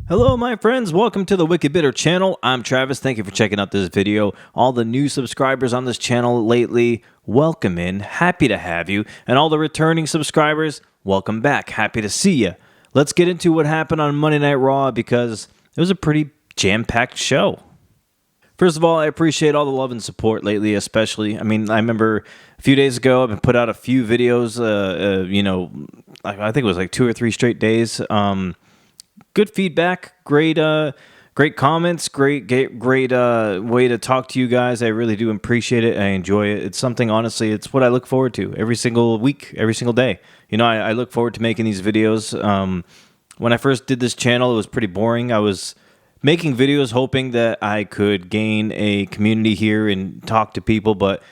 Hello, my friends. Welcome to the Wicked Bitter channel. I'm Travis. Thank you for checking out this video. All the new subscribers on this channel lately, welcome in. Happy to have you. And all the returning subscribers, welcome back. Happy to see you. Let's get into what happened on Monday Night Raw because it was a pretty jam-packed show. First of all, I appreciate all the love and support lately, especially. I remember a few days ago, I've put out a few videos, I think it was like 2 or 3 straight days. Good feedback, great comments, great way to talk to you guys. I really do appreciate it. I enjoy it. It's something, honestly, it's what I look forward to every single week, every single day. You know, I look forward to making these videos. When I first did this channel, it was pretty boring. I was making videos hoping that I could gain a community here and talk to people, but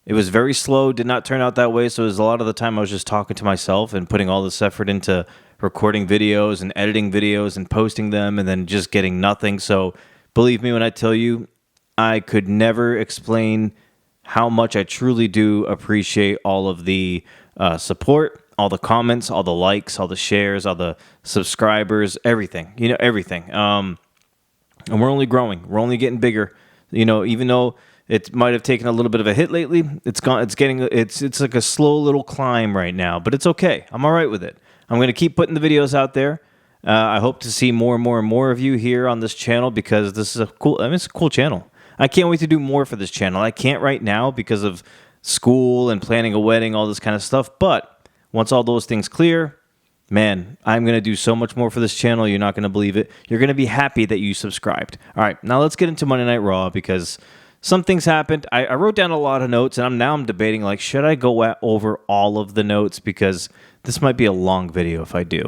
it was very slow, did not turn out that way. So it was a lot of the time I was just talking to myself and putting all this effort into recording videos and editing videos and posting them and then just getting nothing. So believe me when I tell you, I could never explain how much I truly do appreciate all of the support, all the comments, all the likes, all the shares, all the subscribers, everything, everything. And we're only growing. We're only getting bigger. Even though it might have taken a little bit of a hit lately, it's like a slow little climb right now, but it's okay. I'm all right with it. I'm going to keep putting the videos out there. I hope to see more and more and more of you here on this channel because this is it's a cool channel. I can't wait to do more for this channel. I can't right now because of school and planning a wedding, all this kind of stuff. But once all those things clear, man, I'm going to do so much more for this channel. You're not going to believe it. You're going to be happy that you subscribed. All right, now let's get into Monday Night Raw because some things happened. I wrote down a lot of notes, and I'm debating, like, should I go over all of the notes? Because this might be a long video if I do.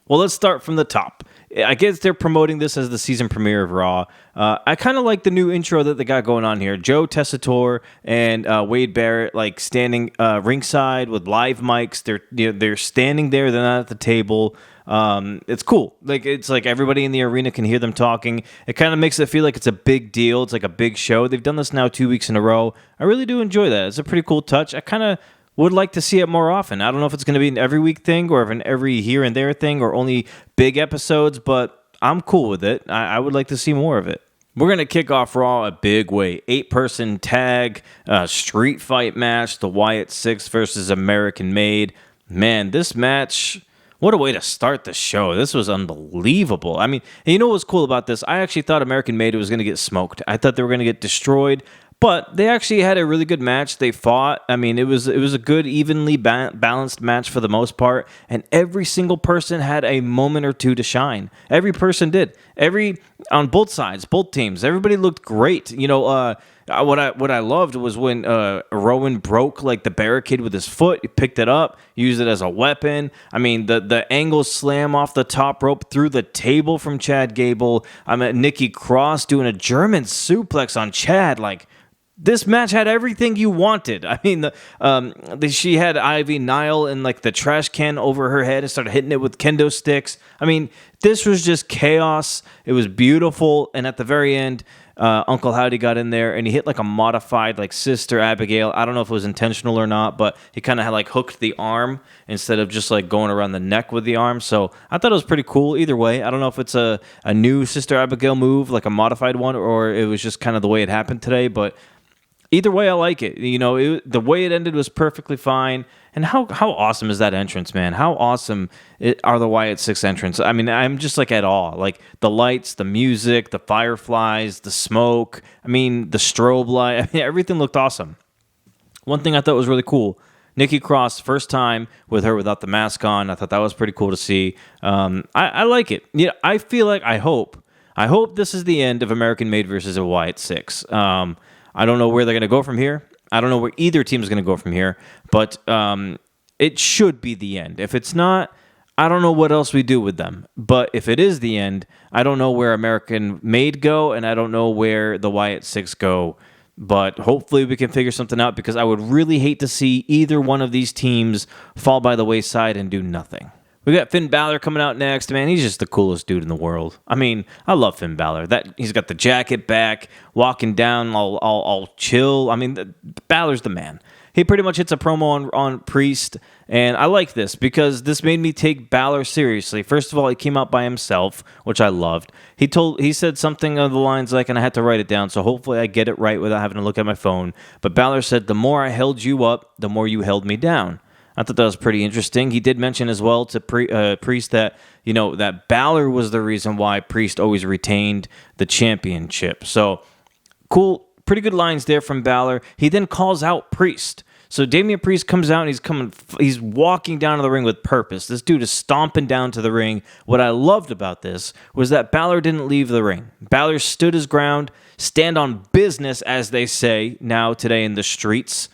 Well, let's start from the top. I guess they're promoting this as the season premiere of Raw. I kind of like the new intro that they got going on here. Joe Tessitore and Wade Barrett like standing ringside with live mics. They're standing there. They're not at the table. It's cool. It's like everybody in the arena can hear them talking. It kind of makes it feel like it's a big deal. It's like a big show. They've done this now 2 weeks in a row. I really do enjoy that. It's a pretty cool touch. I kind of would like to see it more often. I don't know if it's going to be an every week thing or an every here and there thing or only big episodes, but I'm cool with it. I would like to see more of it. We're going to kick off Raw a big way. 8-person tag, street fight match, the Wyatt Six versus American Made. Man, this match, what a way to start the show. This was unbelievable. I mean, and you know what was cool about this? I actually thought American Made was going to get smoked. I thought they were going to get destroyed. But they actually had a really good match. They fought. I mean, it was a good, evenly balanced match for the most part. And every single person had a moment or two to shine. Every person did. On both sides, both teams. Everybody looked great. What I loved was when Rowan broke like the barricade with his foot. He picked it up, used it as a weapon. I mean, the angle slam off the top rope through the table from Chad Gable. Nikki Cross doing a German suplex on Chad. Like, this match had everything you wanted. I mean, she had Ivy Nile in like the trash can over her head and started hitting it with kendo sticks. I mean, this was just chaos. It was beautiful. And at the very end, Uncle Howdy got in there and he hit like a modified like Sister Abigail. I don't know if it was intentional or not, but he kind of had like hooked the arm instead of just like going around the neck with the arm. So I thought it was pretty cool either way. I don't know if it's a new Sister Abigail move, like a modified one, or it was just kind of the way it happened today. But either way, I like it. The way it ended was perfectly fine. And how awesome is that entrance, man? How awesome are the Wyatt Six entrance? I mean, I'm just like at awe. Like the lights, the music, the fireflies, the smoke. I mean, the strobe light. I mean, everything looked awesome. One thing I thought was really cool, Nikki Cross, first time with her without the mask on. I thought that was pretty cool to see. I like it. Yeah, I feel like I hope this is the end of American Made versus a Wyatt Six. I don't know where they're going to go from here. I don't know where either team is going to go from here, but it should be the end. If it's not, I don't know what else we do with them. But if it is the end, I don't know where American Made go, and I don't know where the Wyatt Six go. But hopefully we can figure something out because I would really hate to see either one of these teams fall by the wayside and do nothing. We got Finn Balor coming out next. Man, he's just the coolest dude in the world. I mean, I love Finn Balor. He's got the jacket back, walking down all chill. I mean, Balor's the man. he pretty much hits a promo on Priest, and I like this because this made me take Balor seriously. First of all, he came out by himself, which I loved. He said something of the lines like, and I had to write it down, so hopefully I get it right without having to look at my phone. But Balor said, "The more I held you up, the more you held me down." I thought that was pretty interesting. He did mention as well to Priest that, that Balor was the reason why Priest always retained the championship. So, cool, pretty good lines there from Balor. He then calls out Priest. So Damian Priest comes out and he's walking down to the ring with purpose. This dude is stomping down to the ring. What I loved about this was that Balor didn't leave the ring. Balor stood his ground, stand on business, as they say now today in the streets.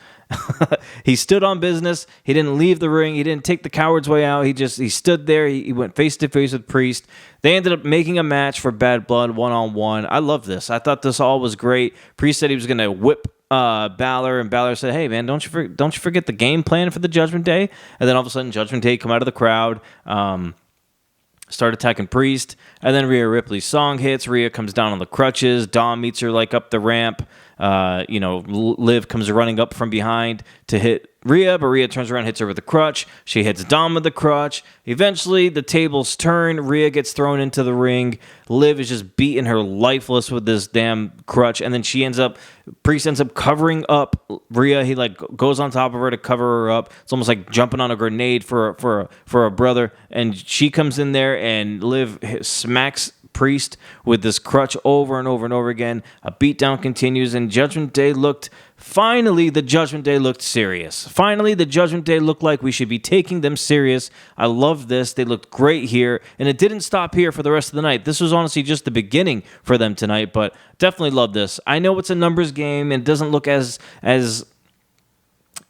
He stood on business. He didn't leave the ring. He didn't take the coward's way out. He stood there. He went face to face with Priest. They ended up making a match for Bad Blood 1-on-1. I love this. I thought this all was great. Priest said he was going to whip Balor, and Balor said, "Hey man, don't you forget the game plan for the Judgment Day." And then all of a sudden, Judgment Day come out of the crowd. Start attacking Priest, and then Rhea Ripley's song hits. Rhea comes down on the crutches. Dom meets her up the ramp. Liv comes running up from behind to hit Rhea, but Rhea turns around, hits her with the crutch. She hits Dom with the crutch. Eventually, the tables turn. Rhea gets thrown into the ring. Liv is just beating her lifeless with this damn crutch, and then Priest ends up covering up Rhea. He goes on top of her to cover her up. It's almost like jumping on a grenade for a brother, and she comes in there, and Liv smacks Priest with this crutch over and over and over again. A beatdown continues, and Finally, the Judgment Day looked serious. Finally, the Judgment Day looked like we should be taking them serious. I love this. They looked great here, and it didn't stop here for the rest of the night. This was honestly just the beginning for them tonight, but definitely love this. I know it's a numbers game, and it doesn't look as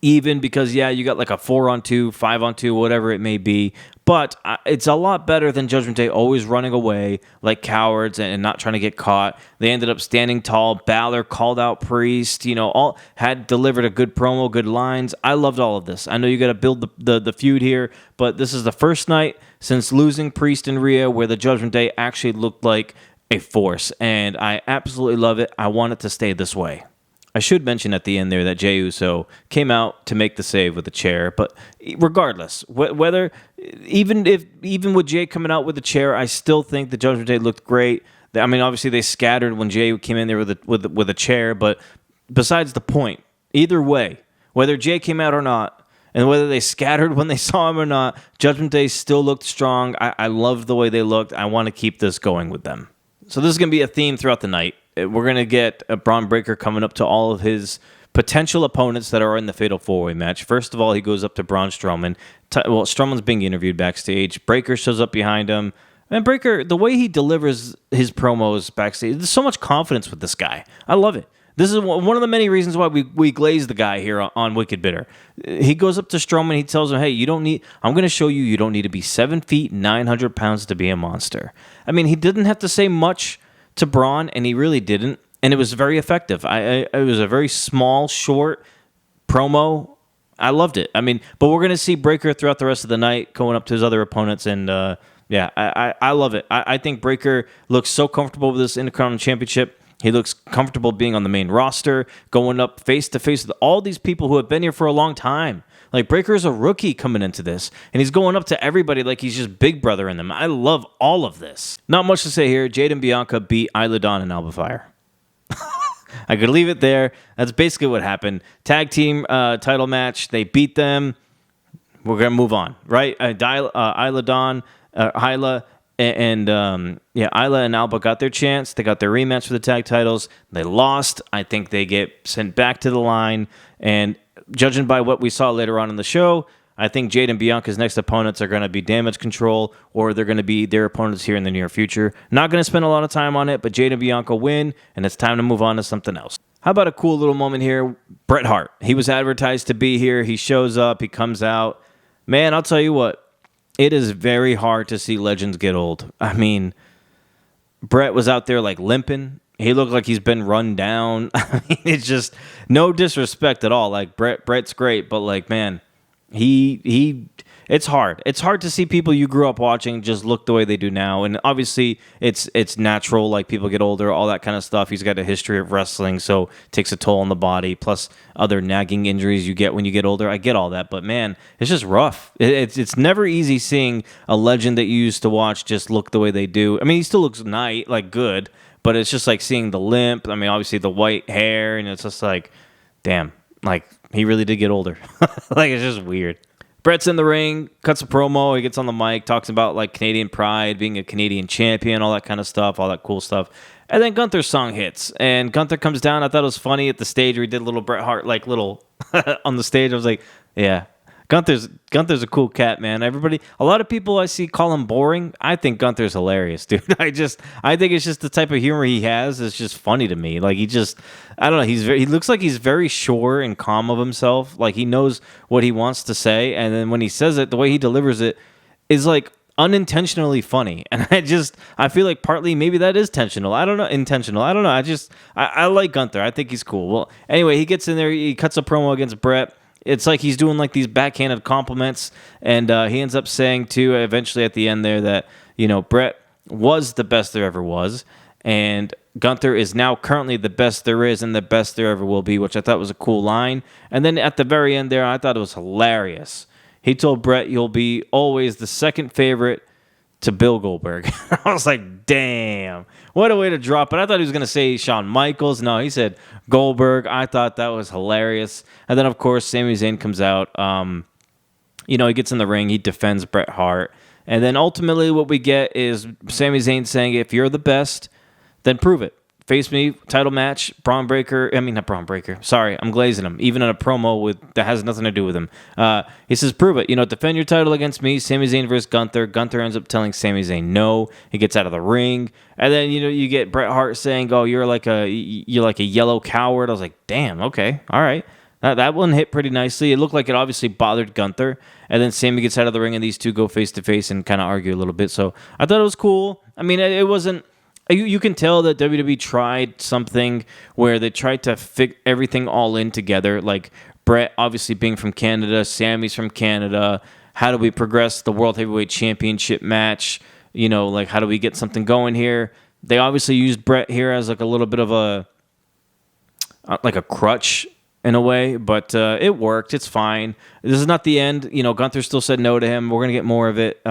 even because, you got a 4-on-2, 5-on-2, whatever it may be. But it's a lot better than Judgment Day always running away like cowards and not trying to get caught. They ended up standing tall. Balor called out Priest. All had delivered a good promo, good lines. I loved all of this. I know you got to build the feud here, but this is the first night since losing Priest and Rhea where the Judgment Day actually looked like a force, and I absolutely love it. I want it to stay this way. I should mention at the end there that Jey Uso came out to make the save with the chair, but regardless, even with Jey coming out with the chair, I still think the Judgment Day looked great. I mean, obviously they scattered when Jey came in there with a chair, but besides the point, either way, whether Jey came out or not, and whether they scattered when they saw him or not, Judgment Day still looked strong. I loved the way they looked. I want to keep this going with them. So this is going to be a theme throughout the night. We're going to get a Braun Breaker coming up to all of his potential opponents that are in the Fatal 4-Way match. First of all, he goes up to Braun Strowman. Strowman's being interviewed backstage. Breaker shows up behind him. And Breaker, the way he delivers his promos backstage, there's so much confidence with this guy. I love it. This is one of the many reasons why we glaze the guy here on Wicked Bitter. He goes up to Strowman. He tells him, "Hey, I'm going to show you don't need to be 7 feet, 900 pounds to be a monster." I mean, he didn't have to say much to Braun, and he really didn't, and it was very effective. It was a very small, short promo. I loved it. I mean, but we're going to see Breaker throughout the rest of the night going up to his other opponents, and I love it. I think Breaker looks so comfortable with this Intercontinental Championship. He looks comfortable being on the main roster, going up face-to-face with all these people who have been here for a long time. Breaker is a rookie coming into this, and he's going up to everybody like he's just big brother in them. I love all of this. Not much to say here. Jade and Bianca beat Isla Dawn and Alba Fire. I could leave it there. That's basically what happened. Tag team title match. They beat them. We're going to move on, right? Isla Dawn, Isla, and Isla and Alba got their chance. They got their rematch for the tag titles. They lost. I think they get sent back to the line, and judging by what we saw later on in the show, I think Jade and Bianca's next opponents are going to be Damage Control, or they're going to be their opponents here in the near future. Not going to spend a lot of time on it, but Jade and Bianca win, and it's time to move on to something else. How about a cool little moment here? Bret Hart. He was advertised to be here. He shows up. He comes out. Man, I'll tell you what. It is very hard to see legends get old. I mean, Bret was out there limping. He looked like he's been run down. I mean, it's just no disrespect at all. Bret's great, but man, he it's hard. It's hard to see people you grew up watching just look the way they do now. And obviously, it's natural. Like people get older, all that kind of stuff. He's got a history of wrestling, so it takes a toll on the body. Plus other nagging injuries you get when you get older. I get all that, but man, it's just rough. It's never easy seeing a legend that you used to watch just look the way they do. I mean, he still looks good, but it's just like seeing the limp. I mean, obviously the white hair, and it's just like, damn, like he really did get older. Like it's just weird. Brett's in the ring, cuts a promo. He gets on the mic, talks about like Canadian pride, being a Canadian champion, all that kind of stuff, all that cool stuff. And then Gunther's song hits, and Gunther comes down. I thought it was funny at the stage where he did a little Bret Hart, like little on the stage. I was like, yeah, Gunther's a cool cat, man. A lot of people I see call him boring. I think Gunther's hilarious, dude. I think it's just the type of humor he has. It's just funny to me. Like I don't know. He looks like he's very sure and calm of himself. Like he knows what he wants to say, and then when he says it, the way he delivers it is like unintentionally funny. And I feel like partly maybe that is intentional. I don't know. I like Gunther. I think he's cool. Well, anyway, he gets in there. He cuts a promo against Bret. It's like he's doing like these backhanded compliments, and he ends up saying too, eventually at the end there, that Bret was the best there ever was, and Gunther is now currently the best there is and the best there ever will be, which I thought was a cool line. And then at the very end there, I thought it was hilarious. He told Bret, "You'll be always the second favorite to Bill Goldberg." I was like, damn, what a way to drop it. I thought he was going to say Shawn Michaels. No, he said Goldberg. I thought that was hilarious. And then, of course, Sami Zayn comes out. He gets in the ring. He defends Bret Hart. And then ultimately what we get is Sami Zayn saying, if you're the best, then prove it. Face me, title match, Braun Breaker. I mean, not Braun Breaker. Sorry, I'm glazing him. Even in a promo that has nothing to do with him. He says, prove it. Defend your title against me. Sami Zayn versus Gunther. Gunther ends up telling Sami Zayn no. He gets out of the ring. And then, you get Bret Hart saying, oh, you're like a yellow coward. I was like, damn, okay, all right. That one hit pretty nicely. It looked like it obviously bothered Gunther. And then Sami gets out of the ring, and these two go face-to-face and kind of argue a little bit. So I thought it was cool. I mean, it wasn't... You can tell that WWE tried something where they tried to fit everything all in together. Like Bret obviously being from Canada, Sami's from Canada. How do we progress the World Heavyweight Championship match? Like how do we get something going here? They obviously used Bret here as like a little bit of a crutch in a way, but it worked. It's fine. This is not the end. Gunther still said no to him. We're gonna get more of it.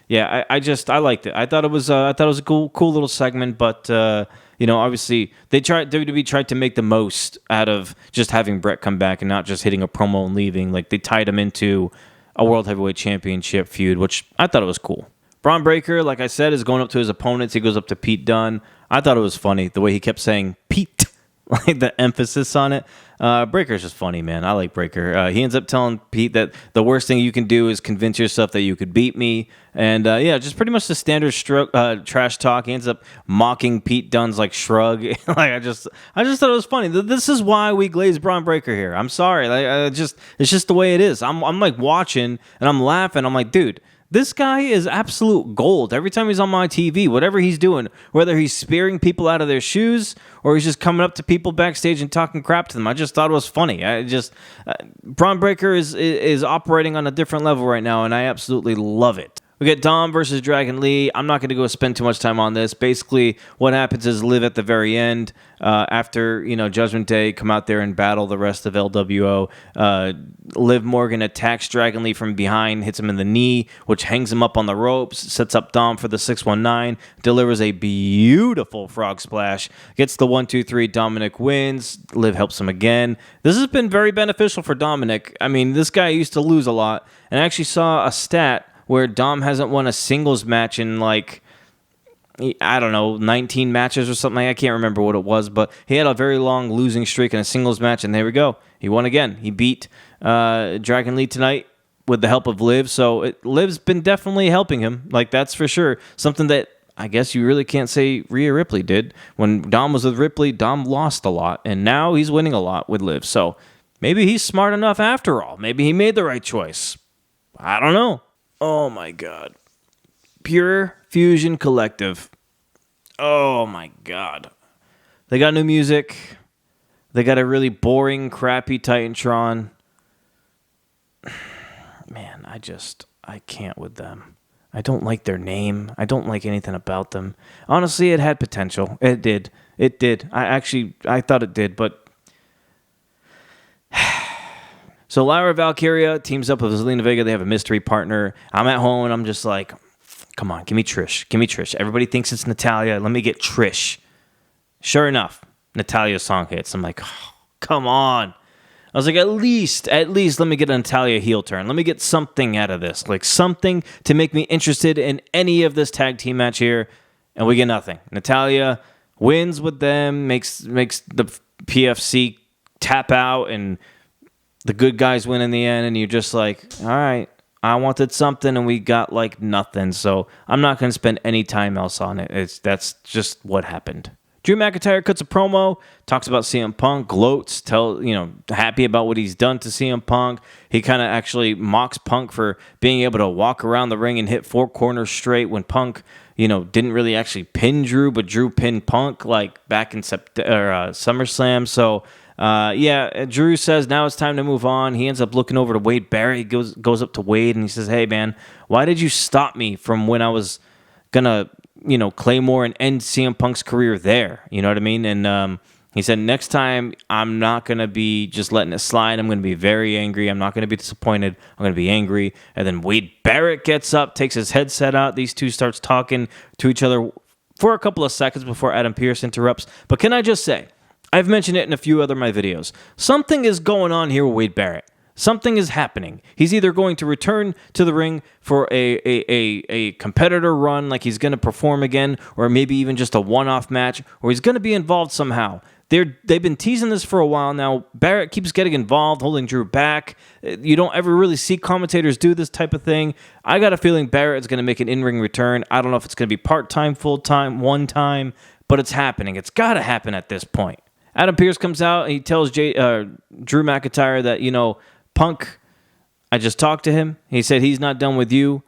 Yeah, I liked it. I thought it was a cool little segment, but obviously WWE tried to make the most out of just having Bret come back and not just hitting a promo and leaving. Like they tied him into a World Heavyweight Championship feud, which I thought it was cool. Braun Breaker, like I said, is going up to his opponents. He goes up to Pete Dunne. I thought it was funny the way he kept saying Pete, like the emphasis on it. Breaker's just funny, man. I like Breaker. He ends up telling Pete that the worst thing you can do is convince yourself that you could beat me. And just pretty much the standard trash talk. He ends up mocking Pete Dunne's like shrug. Like I just thought it was funny. This is why we glaze Braun Breaker here. I'm sorry. It's just the way it is. I'm like watching and I'm laughing. I'm like, dude, this guy is absolute gold. Every time he's on my TV, whatever he's doing, whether he's spearing people out of their shoes or he's just coming up to people backstage and talking crap to them, I just thought it was funny. Braun Breaker is operating on a different level right now, and I absolutely love it. We get Dom versus Dragon Lee. I'm not going to go spend too much time on this. Basically, what happens is Liv at the very end, after Judgment Day, come out there and battle the rest of LWO. Liv Morgan attacks Dragon Lee from behind, hits him in the knee, which hangs him up on the ropes, sets up Dom for the 619, delivers a beautiful frog splash, gets the 1-2-3. Dominik wins. Liv helps him again. This has been very beneficial for Dominik. I mean, this guy used to lose a lot, and I actually saw a stat where Dom hasn't won a singles match in 19 matches or something. I can't remember what it was, but he had a very long losing streak in a singles match, and there we go. He won again. He beat Dragon Lee tonight with the help of Liv, so Liv's been definitely helping him. Like, that's for sure. Something that I guess you really can't say Rhea Ripley did. When Dom was with Ripley, Dom lost a lot, and now he's winning a lot with Liv. So maybe he's smart enough after all. Maybe he made the right choice. I don't know. Oh, my God. Pure Fusion Collective. Oh, my God. They got new music. They got a really boring, crappy Titantron. man, I can't with them. I don't like their name. I don't like anything about them. Honestly, it had potential. It did. It did. I thought it did, but... So Lyra Valkyria teams up with Zelina Vega. They have a mystery partner. I'm at home, and I'm just like, come on, give me Trish. Give me Trish. Everybody thinks it's Natalya. Let me get Trish. Sure enough, Natalya's song hits. I'm like, oh, come on. I was like, at least let me get a Natalya heel turn. Let me get something out of this. Like something to make me interested in any of this tag team match here. And we get nothing. Natalya wins with them, makes the PFC tap out, and the good guys win in the end. And you're just like, all right, I wanted something, and we got like nothing. So I'm not going to spend any time else on it. That's just what happened. Drew McIntyre cuts a promo, talks about CM Punk, gloats, happy about what he's done to CM Punk. He kind of actually mocks Punk for being able to walk around the ring and hit 4 corners straight when Punk, didn't really actually pin Drew, but Drew pinned Punk like back in SummerSlam. So, Drew says now it's time to move on. He ends up looking over to Wade Barrett. He goes up to Wade and he says, hey, man, why did you stop me from when I was going to Claymore and end CM Punk's career there. You know what I mean? And he said, next time, I'm not going to be just letting it slide. I'm going to be very angry. I'm not going to be disappointed. I'm going to be angry. And then Wade Barrett gets up, takes his headset out. These two starts talking to each other for a couple of seconds before Adam Pearce interrupts. But can I just say, I've mentioned it in a few other of my videos. Something is going on here with Wade Barrett. Something is happening. He's either going to return to the ring for a competitor run, like he's going to perform again, or maybe even just a one-off match, or he's going to be involved somehow. They've been teasing this for a while now. Barrett keeps getting involved, holding Drew back. You don't ever really see commentators do this type of thing. I got a feeling Barrett is going to make an in-ring return. I don't know if it's going to be part-time, full-time, one-time, but it's happening. It's got to happen at this point. Adam Pearce comes out and he tells Drew McIntyre that, Punk, I just talked to him. He said he's not done with you,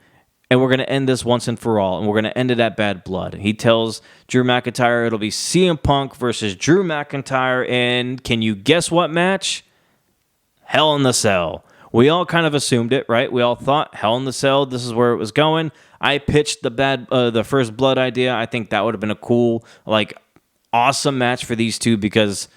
and we're going to end this once and for all, and we're going to end it at Bad Blood. He tells Drew McIntyre it'll be CM Punk versus Drew McIntyre, and can you guess what match? Hell in the Cell. We all kind of assumed it, right? We all thought Hell in the Cell, this is where it was going. I pitched the First Blood idea. I think that would have been a cool, awesome match for these two because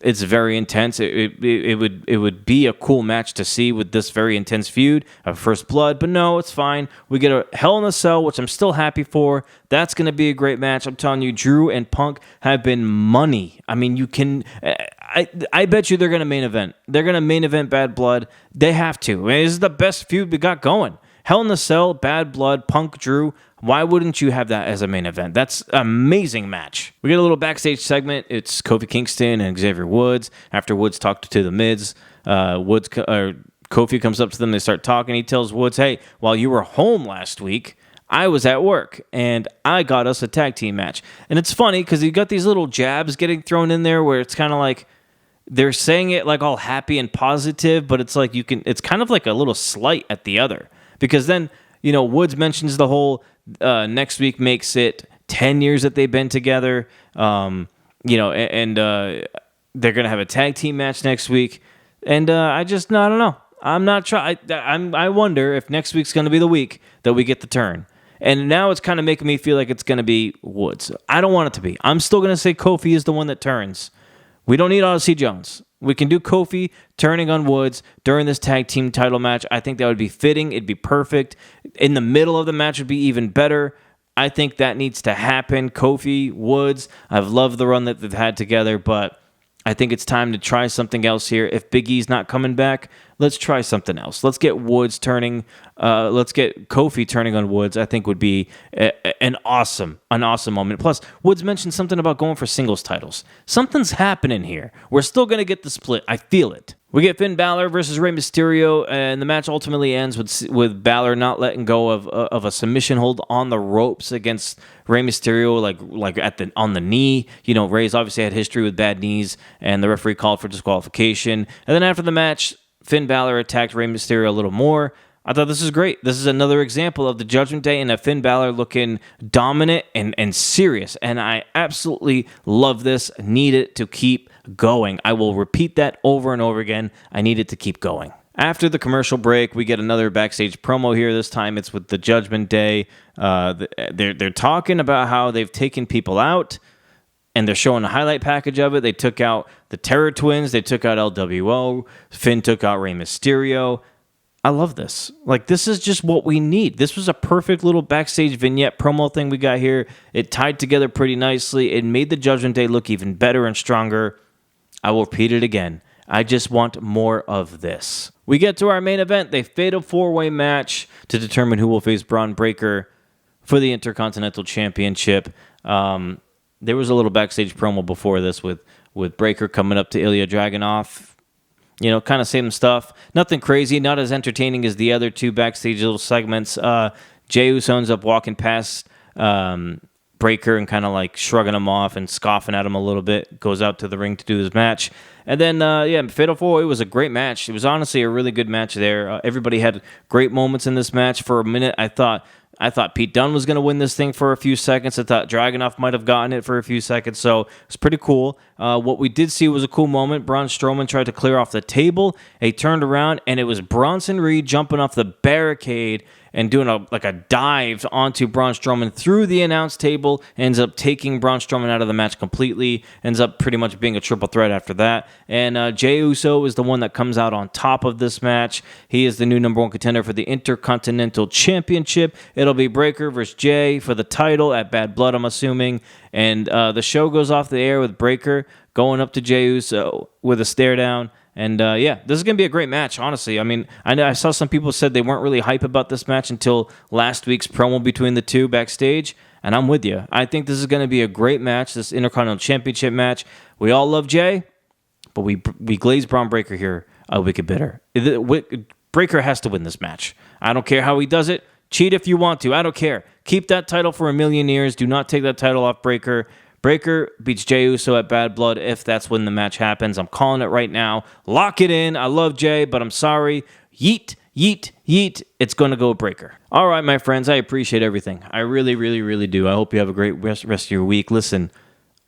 it's very intense. It would be a cool match to see with this very intense feud of First Blood, but no, it's fine. We get a Hell in a Cell, which I'm still happy for. That's going to be a great match. I'm telling you, Drew and Punk have been money. I mean, you can... I bet you they're going to main event. They're going to main event Bad Blood. They have to. I mean, this is the best feud we got going. Hell in a Cell, Bad Blood, Punk, Drew. Why wouldn't you have that as a main event? That's an amazing match. We get a little backstage segment. It's Kofi Kingston and Xavier Woods. After Woods talked to the Mids, Kofi comes up to them. They start talking. He tells Woods, hey, while you were home last week, I was at work, and I got us a tag team match. And it's funny because you got these little jabs getting thrown in there where it's kind of like they're saying it like all happy and positive, but it's like it's kind of like a little slight at the other. Because then, Woods mentions the whole next week makes it 10 years that they've been together, and they're going to have a tag team match next week. And I don't know. I'm not trying. I wonder if next week's going to be the week that we get the turn. And now it's kind of making me feel like it's going to be Woods. I don't want it to be. I'm still going to say Kofi is the one that turns. We don't need Odyssey Jones. We can do Kofi turning on Woods during this tag team title match. I think that would be fitting. It'd be perfect. In the middle of the match would be even better. I think that needs to happen. Kofi, Woods, I've loved the run that they've had together, but I think it's time to try something else here. If Big E's not coming back, let's try something else. Let's get Woods turning. Let's get Kofi turning on Woods. I think would be an awesome moment. Plus, Woods mentioned something about going for singles titles. Something's happening here. We're still going to get the split. I feel it. We get Finn Balor versus Rey Mysterio, and the match ultimately ends with Balor not letting go of a submission hold on the ropes against Rey Mysterio, like on the knee. Rey's obviously had history with bad knees, and the referee called for disqualification. And then after the match, Finn Balor attacked Rey Mysterio a little more. I thought this is great. This is another example of the Judgment Day and a Finn Balor looking dominant and serious. And I absolutely love this. Need it to keep going. I will repeat that over and over again. I need it to keep going. After the commercial break, we get another backstage promo here. This time it's with the Judgment Day. They're talking about how they've taken people out, and they're showing a highlight package of it. They took out the Terror Twins. They took out LWO. Finn took out Rey Mysterio. I love this. Like, this is just what we need. This was a perfect little backstage vignette promo thing we got here. It tied together pretty nicely. It made the Judgment Day look even better and stronger. I will repeat it again. I just want more of this. We get to our main event, the Fatal 4-Way match to determine who will face Braun Breaker for the Intercontinental Championship. There was a little backstage promo before this with Breaker coming up to Ilya Dragunov. You know, kind of same stuff. Nothing crazy, not as entertaining as the other two backstage little segments. Jey Uso ends up walking past Breaker and kind of like shrugging him off and scoffing at him a little bit. Goes out to the ring to do his match. And then, Fatal 4-Way was a great match. It was honestly a really good match there. Everybody had great moments in this match. For a minute, I thought Pete Dunne was going to win this thing for a few seconds. I thought Dragunov might have gotten it for a few seconds, so it's pretty cool. What we did see was a cool moment. Braun Strowman tried to clear off the table. He turned around, and it was Bronson Reed jumping off the barricade and doing a dive onto Braun Strowman through the announce table. Ends up taking Braun Strowman out of the match completely. Ends up pretty much being a triple threat after that. And Jey Uso is the one that comes out on top of this match. He is the new number one contender for the Intercontinental Championship. It'll be Breaker versus Jey for the title at Bad Blood, I'm assuming. And the show goes off the air with Breaker going up to Jey Uso with a stare down. And this is going to be a great match, honestly. I mean, I saw some people said they weren't really hype about this match until last week's promo between the two backstage, and I'm with you. I think this is going to be a great match, this Intercontinental Championship match. We all love Jey, but we glaze Braun Breaker here a wicked bitter. Breaker has to win this match. I don't care how he does it. Cheat if you want to. I don't care. Keep that title for a million years. Do not take that title off Breaker. Breaker beats Jey Uso at Bad Blood if that's when the match happens. I'm calling it right now. Lock it in. I love Jey, but I'm sorry. Yeet, yeet, yeet. It's going to go Breaker. All right, my friends. I appreciate everything. I really, really, really do. I hope you have a great rest of your week. Listen,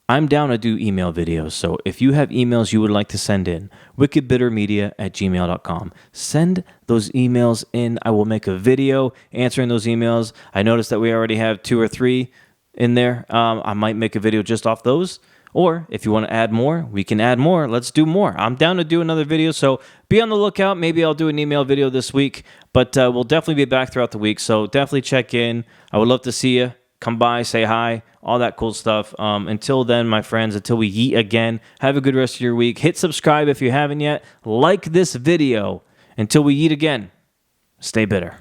I'm down to do email videos, so if you have emails you would like to send in, wickedbittermedia@gmail.com. Send those emails in. I will make a video answering those emails. I noticed that we already have 2 or 3 in there. I might make a video just off those, or if you want to add more, we can add more. Let's do more. I'm down to do another video, so be on the lookout. Maybe I'll do an email video this week, but we'll definitely be back throughout the week, so definitely check in. I would love to see you. Come by, say hi, all that cool stuff. Until then, my friends, until we yeet again, have a good rest of your week. Hit subscribe if you haven't yet. Like this video. Until we yeet again, stay bitter.